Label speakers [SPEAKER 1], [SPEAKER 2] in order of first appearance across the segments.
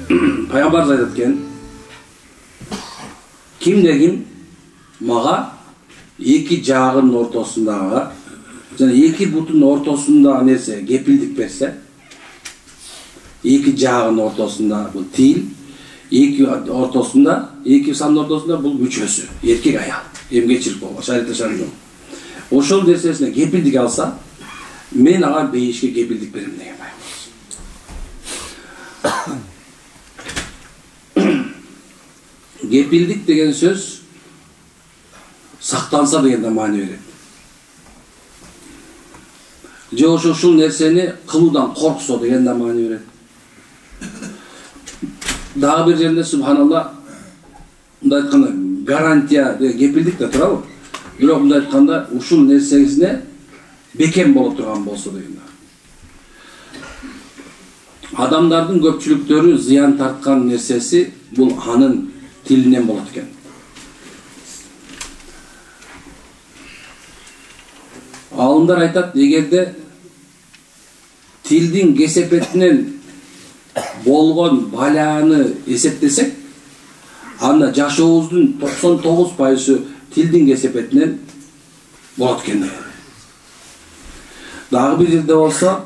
[SPEAKER 1] Пайгамбарыбыз айтат экен, кимде-ким мага эки жагынын ортосундагы жана эки бутунун ортосундагы нерсе кепилдик берсе, эки жагынын ортосунда бул тил, эки ортосунда, эки сандын ортосунда бул мүчөсү, эркек аял, эмгечилик болгон, шариатта шарт. Ошол нерсесине кепилдик алса, мен ага бейишке кепилдик берем деген пайгамбар. Кепилдик деген сөз сактанса деген маани берет. Же ушул нерсени кылуудан корксо деген маани берет. Дагы бир жерде субханалла мындай айтканда гарантия деген кепилдик да турабы? Бирок мындай айтканда ушул нерсесине бекем боло турган болсо деген. Адамдардын көпчүлүктөрү зыян тарткан нерсеси бул анын тилинен болот экен. Алымдар айтат, эгерде тилдин кесепетинен болгон баланы эсептесек, анда жашообуздун 99% тилдин кесепетинен болот экен. Дагы бир жерде болсо,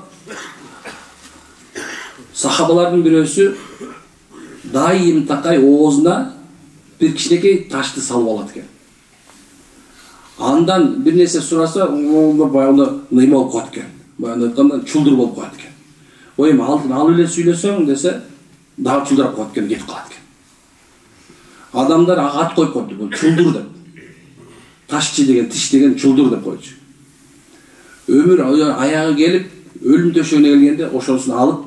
[SPEAKER 1] сахабалардын бирөөсү дайым такай оозуна бир кичинекей ташты салып алат экен. Андан бир нерсе сураса, баягы нема болуп калат экен. Баягы айтканда чулдур болуп калат экен. Ой, алдын алып эле сүйлөсөң десе, дагы чулдурап калат экен, кетип калат экен. Адамдар ат коюп коюпту, бул чулдур деп. Ташчы деген, тиш деген чулдур деп койчу. Өмүр аягы келип, өлүм төшөгүнө келгенде ошонусун алып,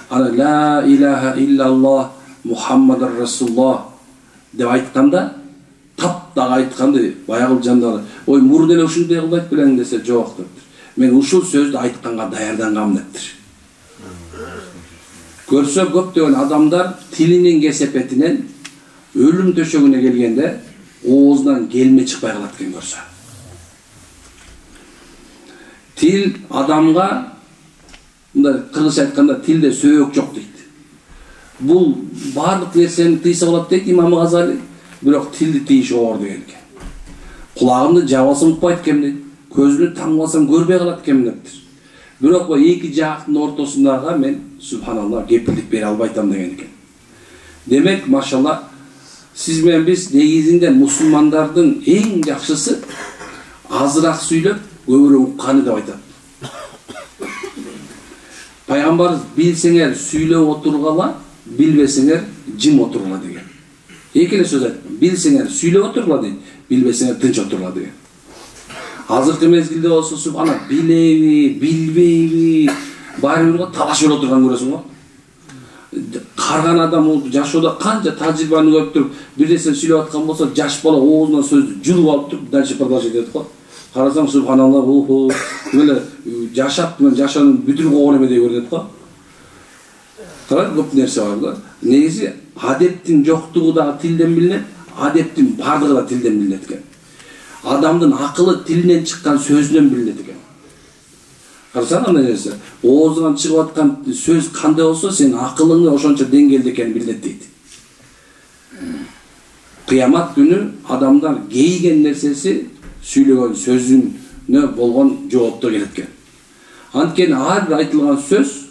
[SPEAKER 1] ана ла илаха иллаллах Мухаммадар Расулуллах деп айтканда, таптагы айтканды баягы жандары, ой, мурун эле ушундай кылып айтып белең десе, жок дептир. Мен ушул сөздү айтканга даярдангам дептир. Көрсө көптөгөн адамдар тилинин кесепетинен өлүм төшөгүнө келгенде оозунан келме чыкпай калат экен көрсө. Тил адамга, мындай кыргызча айтканда, тилде сөөк жок дейт. Бул баардык нерсени тийсе болот дейт Имам Газали, бирок тилди тийиш оор деген экен. Кулагымды жаап алсам укпайт экенмин дейт, көзүмдү таңып алсам көрбөй калат экенмин дептир. Бирок бул эки жактын ортосундагы мен субханалла кепилдик бере албайтам деген экен. Демек, машалла, сиз менен биз негизинде мусулмандардын эң жакшысы азыраак сүйлөп, көбүрөөк укканы деп айтат. Пайгамбарыбыз билсеңер сүйлөп отургала, билбесеңер жим отургала деген. Эки эле сөз айтты. Билсеңер сүйлөп отургала дейт, билбесеңер тынч отургала деген. Азыркы мезгилде болсо субхана билеби, билбейби, баары бир талашып отурган көрөсүң го. Карган адам жашоодо канча тажрыйбаны көрүп туруп, бир нерсе сүйлөп аткан болсо, жаш бала оозунан сөздү жұлуп алып туруп, дальше продолжать этет го. Карасаң субханалла, эле жашап, жашоонун бүтүн койгон эмедей көрүнөт го. Карап көп нерсе бар да. Негизи адептин жоктугу дагы тилден билинет, адептин бардыгы да тилден билинет экен. Адамдын акылы тилинен чыккан сөзүнөн билинет экен. Карасаң андай нерсе, оозуңан чыгып аткан сөз кандай болсо, сенин акылыңды ошончо деңгээлде экенин билинет дейт. Кыямат күнү адамдар кейген нерсеси сүйлөгөн сөзүнө болгон жооптор келет экен. Анткени ар бир айтылган сөз,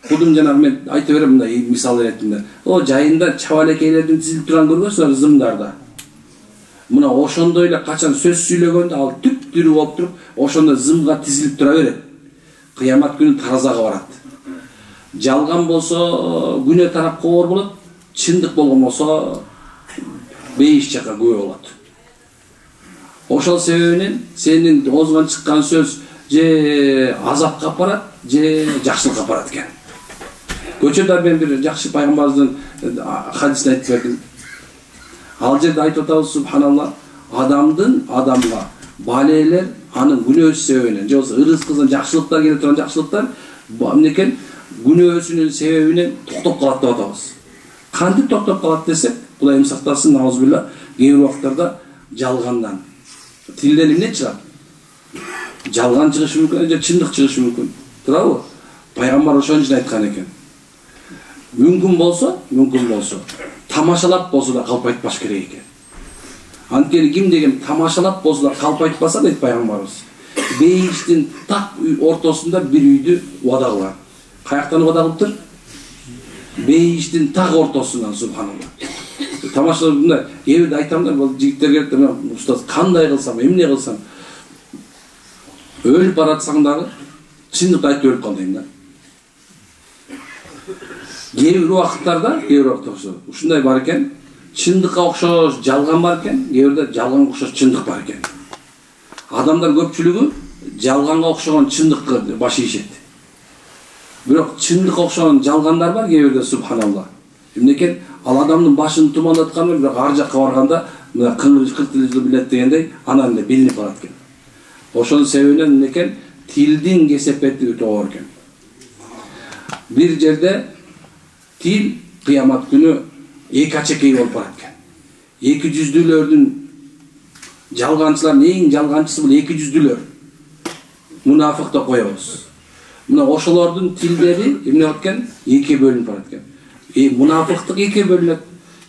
[SPEAKER 1] кудум жана мен айта берем мындай мисал иретинде. О жайында чабалекейлердин тизилип турган көргөнсүздөр зымдарда. Мына ошондой эле качан сөз сүйлөгөндө ал түп-түрү болуп туруп, ошондо зымга тизилип тура берет. Кыямат күнү таразага барат. Жалган болсо күнөө тарапка оор болот, чындык болгон болсо бейиш жака күбө болот. Ошол себебинен сенин оозуңан чыккан сөз же азапка апарат, же жакшылыкка апарат экен. Көчөдө мен бир жакшы пайгамбарыбыздын хадисин айтып бердим. Ал жерде айтып атабыз субханалла, адамга балелер анын күнөөсү себебинен, же болбосо ырыс кыздан жакшылыктар келе турган жакшылыктар эмнекен күнөөсүнүн себебинен токтоп калат деп атабыз. Кантип токтоп калат десек, Кудай сактасын, наузубилла, кээ бир убактарда жалгандан, тилден эмне чыгат? Жалган чыгышы мүмкүн, же чындык чыгышы мүмкүн. Туурабы? Пайгамбар ошон үчүн айткан экен. Мүмкін болса, тамашалап болса да қалып айтпаш керек екен. Анткени ким деген тамашалап болса да қалып айтпаса дейт пайгамбарыбыз. Бейиштин так ортосунда бир үйдү убада кылган. Каяктан убада кылыптыр? Бейиштин так ортосунан, субханалла. Тамашалап кээ бирде айтам да, бул жигиттер келет да, устаз кандай кылсам, эмне кылсам? Өлүп баратсаң дагы чындыкты айтып өлүп кал дейм да. Кээ бир убакыттарда ушундай бар экен, чындыкка окшош жалган бар экен, кээ бирде жалганга окшош чындык бар экен. Адамдар көпчүлүгү жалганга окшогон чындыкка баш ийишет. Бирок чындыкка окшогон жалгандар бар кээ бирде, субханалла. Эмнекен ал адамдын башын тумандаткан, бирок ар жакка барганда мына кыртылды билет дегендей анан эле билинип калат экен. Ошонун себебинен эмнекен тилдин кесепети өтө оор экен. Бир жерде тил кыямат күнү эки ачекей болуп барат экен. Эки жүздүүлөрдүн жалганчылардын эң жалганчысы бул эки жүздүүлөр. Мунафык деп коебуз. Мына ошолордун тилдери эмне болот экен? Эки бөлүнүп барат экен. Мунафыктык эки бөлүнөт.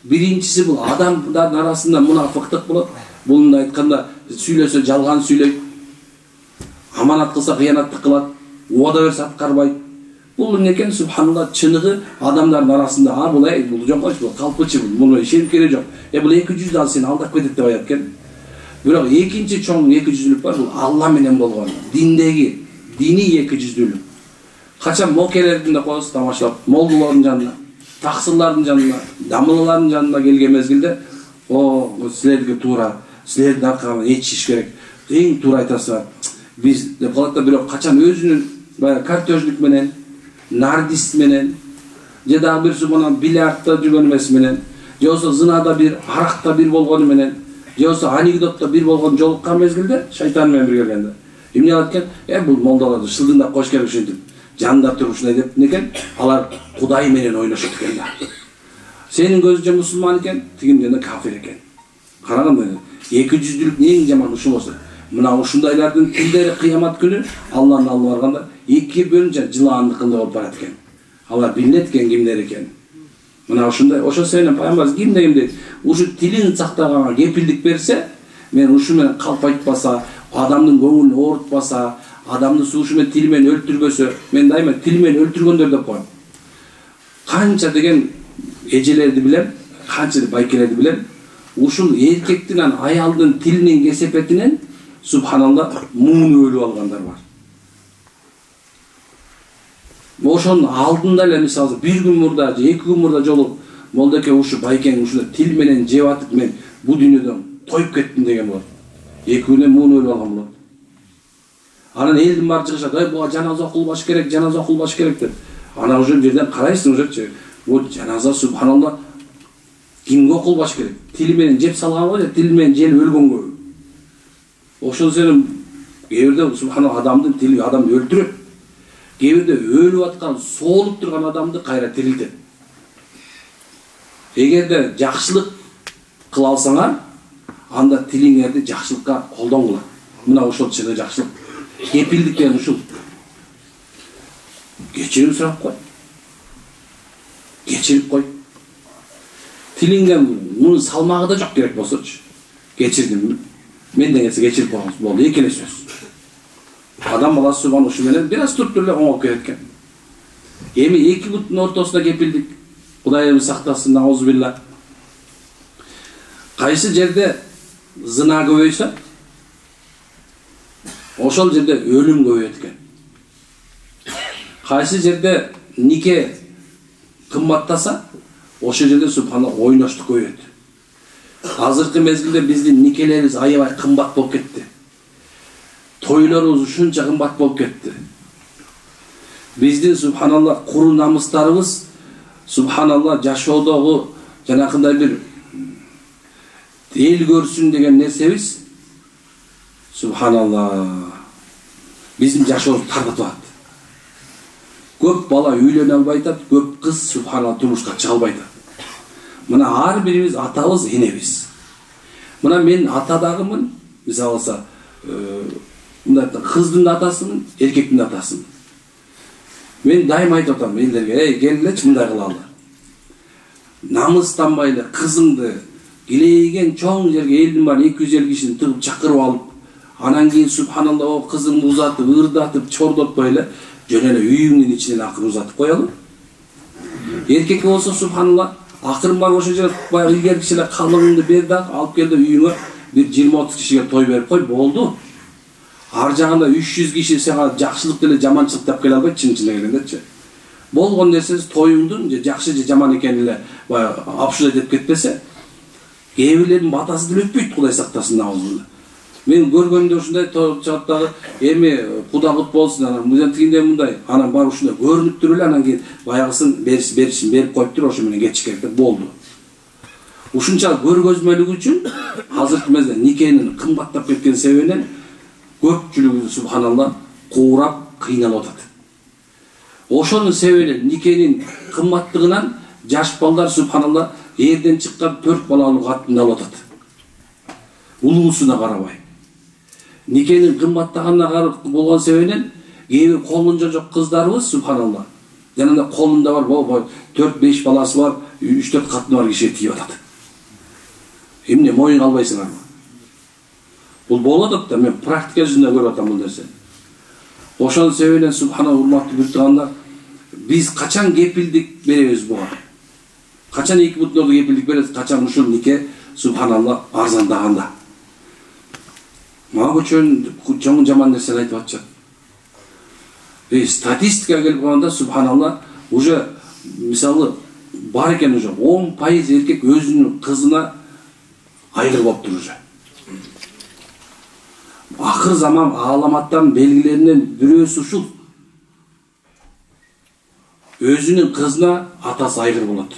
[SPEAKER 1] Биринчиси бул адамдардын арасында мунафыктык болот. Бул айтканда сүйлөсө жалган сүйлөйт. Аманат кылса кыянаттык кылат. Убада берсе аткарбайт. Бул эмнекен, субханалла, чыныгы адамдардын арасында, бул жокойчу, бул калпычы, бул ишенип кереги жок. Бул 200 ал сени алдап кетет деп аят экен. Бирок экинчи чоң 200-лүк бар, бул Алла менен болгон диндеги дини 200-лүк. Качан мокелердин да коебуз тамашалап, молдулардын жанына, таксырлардын жанына, дамыллардын жанына келген мезгилде, силерге туура, силердин аркаңан ичиш керек. Эң туура айтасыздар. Биз деп калат да, бирок качан өзүнүн баягы картежник менен, нардист менен, же дагы бирси мына бильярдта жүргөн эмеси менен, же болсо зынада бир, аракта бир болгону менен, же болсо анекдотто бир болгон жолуккан мезгилде шайтан менен бир келгенде эмне кылат экен? Бул молдаларды шылдыңдап коюш керек ушинтип. Жанында туруп ушундай деп некен? Алар Кудай менен ойношот экен да. Сенин көзүнчө мусулман экен, тигинден кафир экен. Караганда 200-лүк эң жаман ушул болсо. Мына ушундайлардын тилдери кыямат күнү Алланын алдына барганда эки бөлүнчө жылаандыкындай болуп барат экен. Алар билет экен кимдер экен. Мына ушундай, ошол себептен пайгамбарыбыз кимдей ушу тилин сактаганга кепилдик берсе, мен ушу менен калп айтпаса, адамдын көңүлүн оорутпаса, адамды сушу менен тил менен өлтүрбөсө, мен дайыма тил менен өлтүргөндөр деп коем. Канча деген эжелерди билем, канча байкелерди билем. Ушул эркектин аялдын тилинин кесепетинен субханалла муун өлүп алгандар бар. Ошонун алдында эле мисалы бир күн мурда же эки күн мурда жолугуп, молдеке ушу байкең ушунда тил менен жеп атып мен бу дүйнөдөн тоюп кеттим деген болот. Эки күнөн муун өлүп алган болот. Анан элдин баары чыгышат, буга жаназа окулбаш керек, жаназа окулбаш керек деп. Ана уже жерден карайсың уже, бул жаназа субханалла кимге окулбаш керек? Тил менен жеп салганго же тил менен желип өлгөнгө? Ошол сенин кээ бирде субханалла адамдын тили адамды өлтүрөт. Кээ бирде өлүп аткан, соолуп турган адамды кайра тирилтет. Эгерде жакшылык кыла алсаңар, анда тилиңерди жакшылыкка колдонгула. Мына ошол чыгы жакшылык. Кепилдик деген ушул. Кечирим сурап кой. Кечирип кой. Тилиңге мунун салмагы да жок керек болсочу. Кечирдим. Менден келсе кечирип койгонсуз болду, эки эле сөз. Адам баласы субхан ушу менен бир аз туруп эле оңоп кетет экен. Эми эки буттун ортосунда кепилдик. Кудайым сактасын, аузубилла. Кайсы жерде зына көбөйсө, ошол жерде өлүм көбөйөт экен. Кайсы жерде нике кымбаттаса, ошол жерде субханалла ойноштук көбөйөт. Азыркы мезгилде биздин никелерибиз аябай кымбат болуп кетти. Тойлорубуз ушунча кымбат болуп кетти. Биздин субханалла куру намыстарыбыз субханалла жашоодогу жанакындай бир эл көрсүн деген нерсебиз субханалла биздин жашообузду тартып атат. Көп бала үйлөнө албай атат, көп кыз субханалла турмушка чыга албай атат. Мына ар бирибиз атабыз, энебиз. Мына мен атадагымын, мисалы алса, мындай кыздын атасымын, эркектин атасымын. Мен дайым айтып атам элдерге, келгилечи мындай кылалы. намыстанбай эле кызыңды илейген чоң жерге элдин баары 250 кишини тыгып чакырып алып, анан кийин субханалла о кызыңды узатып, ырдатып, чордотпой эле жөн эле үйүңдүн ичинен акырын узатып коелу. Эркекке болсо субханалла акырын барып ошол жерде баягы илгеркичи эле калыңыңды бер да алып кел да үйүңө бир 20-30 кишиге той берип кой, болду. Ар жагында 300 киши сага жакшылык деле жаманчылык деп келе албайт, чын-чынын келгендечи. Болгон нерсеңиз тоюңдун же жакшы же жаман экенин эле баягы апшылай деп кетпесе, кээ бирлердин батасы деле өтпөйт, Кудай сактасын аузунда. Мен көргөндө ушундай чыгат дагы, эми Кудай кут болсун, анан мындан тигиндей мындай, анан барып ушундай көрүнүп туруп эле анан кийин баягысын беришин берип коюптур, ошо менен кетиш керек деп болду. Ушунчалык көргөзмөлүк үчүн азыркы мезгилде никенин кымбаттап кеткен себебинен көпчүлүгү субханалла куурап кыйналып атат. Ошонун себебинен никенин кымбаттыгынан жаш балдар субханалла эрден чыккан 4 балалуу катынды алып атат. Улуусуна карабай. Никенин кымбаттаганына болгон себебинен кээ бир колунда жок кыздарыбыз субханалла. Жанында колунда бар 4-5 баласы бар, 3-4 катыны бар кишиге тийип атат. Эмне моюнга албайсыңарбы? Бул болуп атат да, мен практика жүзүндө көрүп атам бул нерсени. Ошонун себебинен субханалла урматтуу бүтүндар, биз качан кепилдик беребиз буга? Качан 2 бүтүнөрдө кепилдик беребиз? Качан ушул нике субханалла арзандаганда. Мага чоң жаман нерсени айтып атышат. Статистикага келип калганда субханалла уже мисалы бар экен, уже 10% эркек өзүнүн кызына айгыр болуп тур уже. Акыр заман аламаттан белгилеринен бирөөсү ушул. Өзүнүн кызына атасы айгыр болот.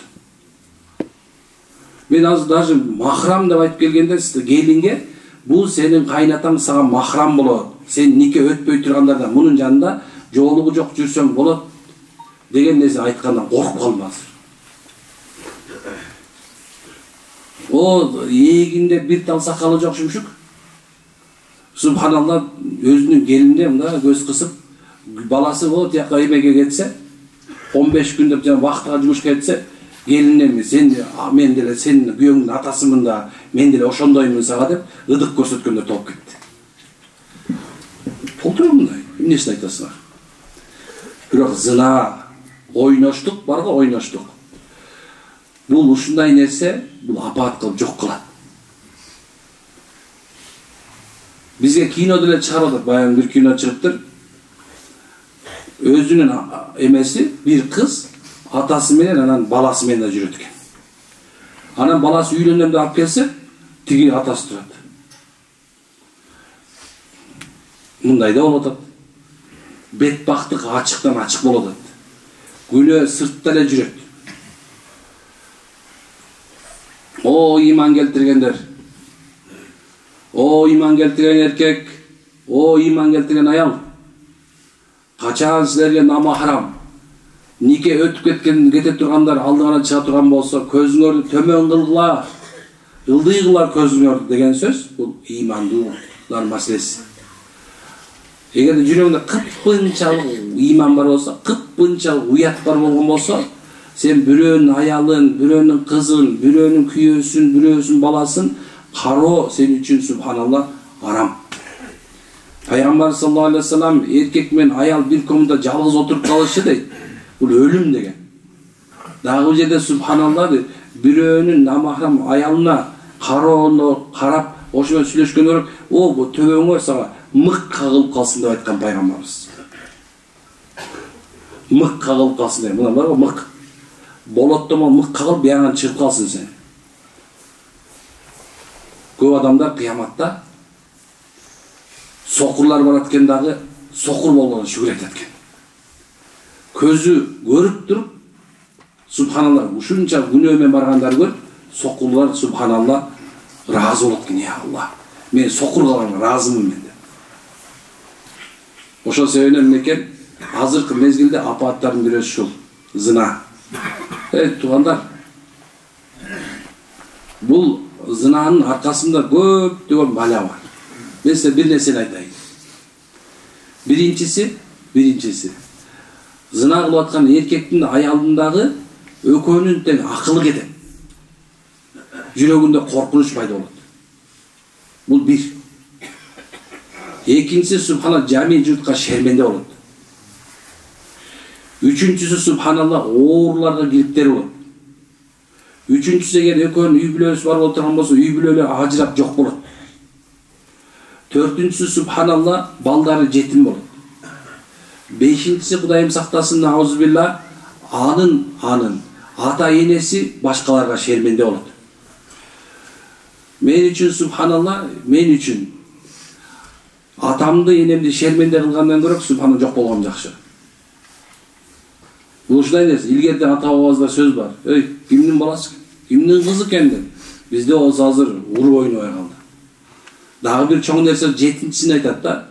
[SPEAKER 1] Мен азыр даже махрам деп айтып келгенде келинге, бул сенин кайнатаң сага махрам болот. Сен нике өтпөй тургандарда мунун жанында жоолугу жок жүрсөң болот деген нерсе айткандан коркуп калдым азыр. О эгинде бир тал сакалы жок шүмшүк. Субханалла өзүнүн келинине мында көз кысып, баласы о тияка эмеге кетсе, 15 күн деп жана вактыга жумушка кетсе, келинине мен деле сенин күйөөңдүн атасымын да, мен деле ошондоймун сага деп ыдык көрсөткөндөр толуп кетти. Толтура мындай, эмнесин айтасыңар? Бирок зына, ойноштук бар го, ойноштук. Бул ушундай нерсе, бул апаат кылып жок кылат. Бизге кино деле чыгарып атат, баягы бир кино чыгыптыр. Өзүнүн эмеси бир кыз атасы менен анан баласы менен жүрөт экен. Анан баласы үйлөнөм деп алып келсе, тиги атасы турат. Мындай да болуп атат. Бетбактык ачыктан ачык болуп атат. Күнөө сыртта эле жүрөт. О иман келтиргендер. О иман келтирген эркек, о иман келтирген аял. Качан силерге намахрам, нике өтүп кете тургандар алдыңардан чыга турган болсо, көзүңөрдү төмөн кылгыла, ылдыйгыла көзүңөрдү деген сөз, бул имандуулар маселеси. Эгерде жүрөгүңдө кыпкынчалык иман бар болсо, кыпкынчалык уят бар болгон болсо, сен бирөөнүн аялын, бирөөнүн кызын, бирөөнүн күйөөсүн, бирөөсүн баласын кароо сен үчүн субханалла арам. Пайгамбар саллаллаху алейхи вассалам эркек менен аял бир комнатада жалгыз отуруп калышы дейт. Бул өлүм деген. Дагы бул жерде субханалла дейт, бирөөнүн намахрам аялына кароону карап, ошо менен сүйлөшкөндө, о бу төбөңөр сага мык кагылып калсын деп айткан пайгамбарыбыз. Мык кагылып калсын деп. Мына бар го мык. Болоттомон мык кагылып бияңан чыгып калсын сен. Көп адамдар кыяматта сокурлар барат экен дагы, сокур болгонун шүгүр айтат экен. Көзү көрүп туруп, субханалла, ушунча күнөө менен баргандар көрүп, сокурлар субханалла разы болот экен, я Аллах. Мен сокур калганга разымын мен деп. Ошол себептен мекен азыркы мезгилде апааттардын бирөөсү ушул, зына. Туугандар, бул зынанын аркасында көптөгөн бала бар. Мен силерге бир нерсени айтайын. Биринчиси. Зына кылып аткан эркектин аялындагы экөөнүн тең акылы кетет. жүрөгүндө коркунуч пайда болот. Бул бир. Экинчиси субханалла жами журтка шерменде болот. Үчүнчүсү субханалла ооруларга кириптер болот. Үчүнчүсү эгер экөөнүн үй бүлөсү бар болуп турган болсо, үй бүлөлөр ажырап жок болот. Төртүнчүсү субханалла балдары жетим болот. Бешинчиси Кудайым сактасын, аузубилла, анын ата энеси башкаларга шерменде болот. Мен үчүн субханалла, мен үчүн атамды энемди шерменде кылгандан көрө субханалла жок болгон жакшы. Бул ушундай нерсе. Илгерде ата бабабызда сөз бар. Эй, кимдин баласы, кимдин кызы экен деп. Бизде болсо азыр уруп ойнобой калды. Дагы бир чоң нерсе жетинчисин айтат да.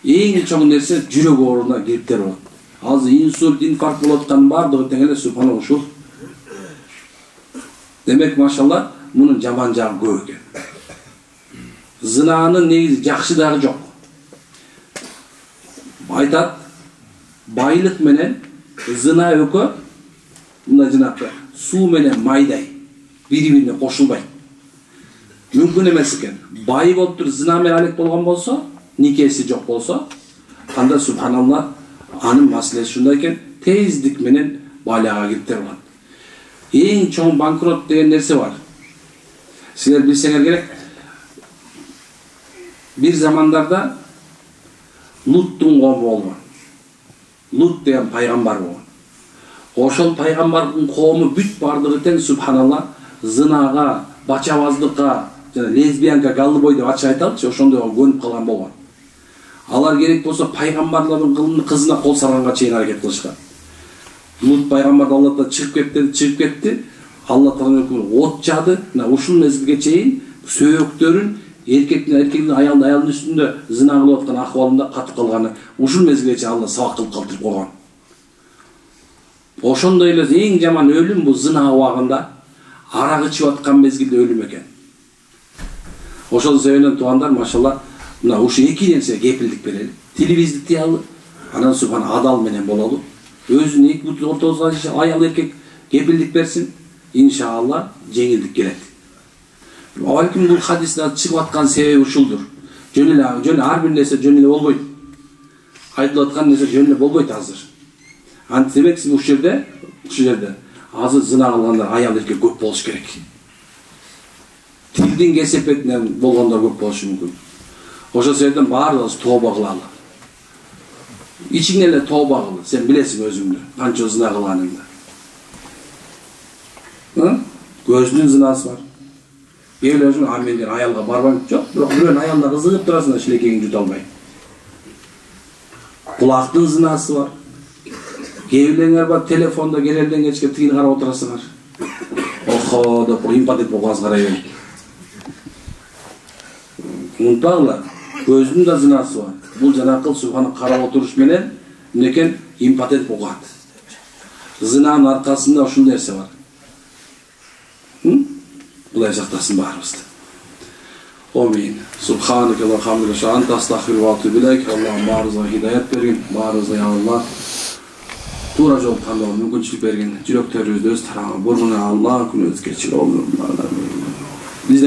[SPEAKER 1] Эң чоң нерсе жүрөк ооруна кириптер болот. Азыр инсульт, инфаркт болуп аткан бардыгы тең эле субханалла ушул. Демек, машалла, мунун жаман жагы көп экен. Зынанын негизи жакшы дагы жок. Айтат, байлык менен зына экөө мындай жанакы суу менен майдай бири-бирине кошулбайт. Мүмкүн эмес экен. Бай болуп туруп зына менен алек болгон болсо, никеси жок болсо, анда субханалла анын маселеси ушундай экен, тездик менен балага кириптер болот. Эң чоң банкрот деген нерсе бар. Силер билсеңер керек. Бир замандарда Луттун коому болгон. Лут деген пайгамбар болгон. Ошол пайгамбардын коому бүт бардыгы тең субханалла зынага, бачабаздыкка, жана лесбиянка, галлыбой деп ачык айталычы, ошондойго көнүп калган болгон. Алар керек болсо пайгамбарлардын кызына кол сарганга чейин аракет кылышкан. Лут пайгамбар Аллахтан чыгып кетти. Алла Таала от жады. Ушул мезгилге чейин сөөктөрүн эркектин аялдын үстүндө зына кылып аткан акыбалында катып калганы ушул мезгилге чейин Алла сабак кылып калтырып койгон. Ошондой эле эң жаман өлүм бул зына убагында арак ичип аткан мезгилде өлүм экен. Ошол себептен туугандар, машалла, мына ушу эки нерсе кепилдик берели. Телевизди тыялы, анан субхан адал менен бололу. Өзүнүн эки бут ортосуна аял эркек кепилдик берсин, иншалла жеңилдик келет. Балким бул хадисте чыгып аткан себеби ушулдур. Жөн ар бир нерсе жөн эле болбойт. Айтылып аткан нерсе жөн эле болбойт азыр. Демек ушул жерде азыр зына кылгандар аял эркек көп болуш керек. Тилдин кесепетинен болгондор көп болушу мүмкүн. Ошол себептен баарыбыз тооба кылалы. Ичиңе эле тооба кыл. Сен билесиң өзүңдү, канча зына кылганыңды. Көзүнүн зынасы бар. Кээ өзүң амендер аялга барбайм. Жок, бирок бирөөнүн аялына кызыгып турасың, шилекеңди жута албай. Кулактын зынасы бар. Кээ бар, телефондо келерден кечке тыйын карап отурасыңар. Охо, деп импотент болгонсуз карай бер. Унутпагыла, көзүнүн да зынасы бар. Бул жанакыл субхана карап отуруш менен эмнекен импотент болгон. Зынанын аркасында ушул нерсе бар. Кудай сактасын баарыбызды. Амин. Субханака ва хамдулиллахи ва анта астагфиру ва атубу илейк. Аллахум баарыбызга хидаят бергин, баарыбызга я Аллах туура жол тандоо мүмкүнчүлүк берген. Жүрөктөрүбүздү өз тарабыңа бургуна Аллах күнөөбүзгө кечир болду.